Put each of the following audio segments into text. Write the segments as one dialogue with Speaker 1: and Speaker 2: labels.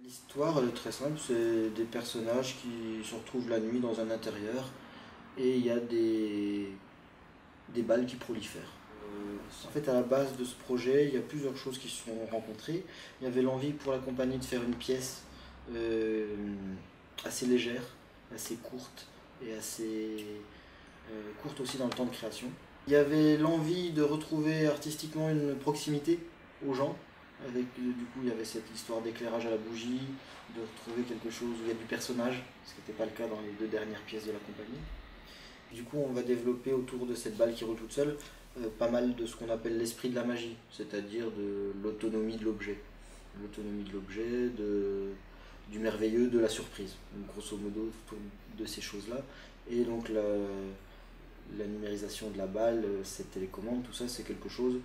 Speaker 1: L'histoire, elle est très simple, c'est des personnages qui se retrouvent la nuit dans un intérieur et il y a des balles qui prolifèrent. En fait, à la base de ce projet, il y a plusieurs choses qui se sont rencontrées. Il y avait l'envie pour la compagnie de faire une pièce euh, assez légère, assez courte et assez courte aussi dans le temps de création. Il y avait l'envie de retrouver artistiquement une proximité aux gens. Avec, du coup, il y avait cette histoire d'éclairage à la bougie, de retrouver quelque chose où il y a du personnage, ce qui n'était pas le cas dans les deux dernières pièces de la compagnie. Du coup, on va développer autour de cette balle qui roule toute seule pas mal de ce qu'on appelle l'esprit de la magie, c'est-à-dire de l'autonomie de l'objet. L'autonomie de l'objet, du merveilleux, de la surprise, donc, grosso modo, autour de ces choses-là. Et donc la numérisation de la balle, cette télécommande, tout ça, c'est quelque chose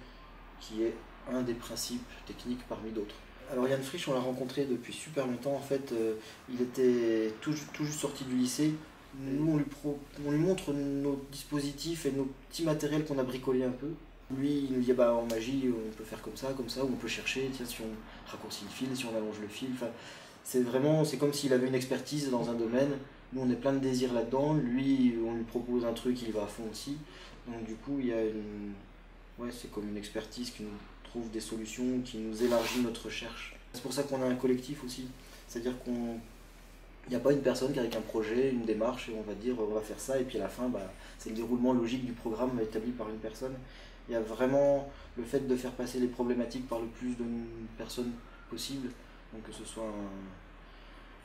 Speaker 1: qui est un des principes techniques parmi d'autres. Alors Yann Frisch, on l'a rencontré depuis super longtemps. En fait, il était tout juste sorti du lycée. Nous, on lui montre nos dispositifs et nos petits matériels qu'on a bricolés un peu. Lui, il nous dit bah, en magie, on peut faire comme ça, ou on peut chercher, tiens, si on raccourcit le fil, si on allonge le fil. Enfin, c'est comme s'il avait une expertise dans un domaine. Nous, on est plein de désirs là-dedans. Lui, on lui propose un truc, il va à fond aussi. Donc du coup, il y a ouais, c'est comme une expertise qui nous trouve des solutions, qui nous élargit notre recherche. C'est pour ça qu'on a un collectif aussi. C'est-à-dire qu'il n'y a pas une personne qui avec un projet, une démarche, et on va dire on va faire ça, et puis à la fin, bah, c'est le déroulement logique du programme établi par une personne. Il y a vraiment le fait de faire passer les problématiques par le plus de personnes possible, donc que ce soit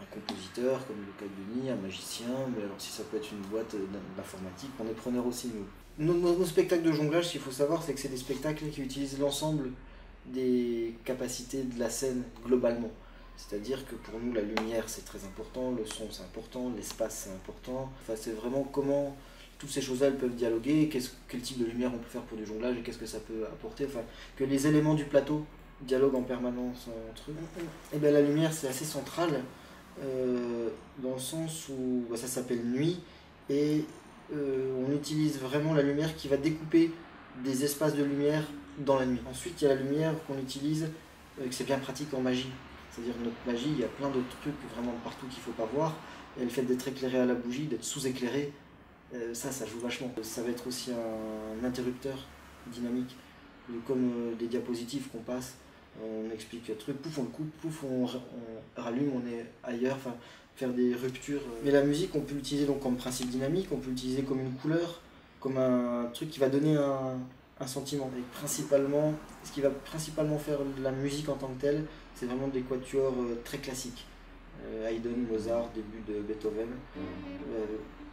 Speaker 1: un compositeur comme le cas de Denis, un magicien, mais alors si ça peut être une boîte d'informatique, on est preneur aussi nous. Nos spectacles de jonglage, ce qu'il faut savoir, c'est que c'est des spectacles qui utilisent l'ensemble des capacités de la scène globalement. C'est-à-dire que pour nous, la lumière, c'est très important, le son, c'est important, l'espace, c'est important. Enfin, c'est vraiment comment toutes ces choses-là elles peuvent dialoguer, quel type de lumière on peut faire pour du jonglage et qu'est-ce que ça peut apporter. Enfin, que les éléments du plateau dialoguent en permanence entre eux. Et bien la lumière, c'est assez central dans le sens où bah, ça s'appelle nuit et on utilise vraiment la lumière qui va découper des espaces de lumière dans la nuit. Ensuite, il y a la lumière qu'on utilise, que c'est bien pratique en magie. C'est-à-dire notre magie, il y a plein de trucs vraiment partout qu'il ne faut pas voir. Et le fait d'être éclairé à la bougie, d'être sous-éclairé, ça joue vachement. Ça va être aussi un interrupteur dynamique, comme des diapositives qu'on passe. On explique le truc, pouf on le coupe, pouf on rallume, on est ailleurs, enfin faire des ruptures. Mais la musique on peut l'utiliser donc comme principe dynamique, on peut l'utiliser comme une couleur, comme un truc qui va donner un sentiment. Et principalement, ce qui va principalement faire la musique en tant que telle, c'est vraiment des quatuors très classiques. Haydn, Mozart, début de Beethoven,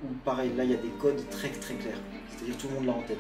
Speaker 1: où pareil, là il y a des codes très très clairs, c'est-à-dire tout le monde l'a en tête.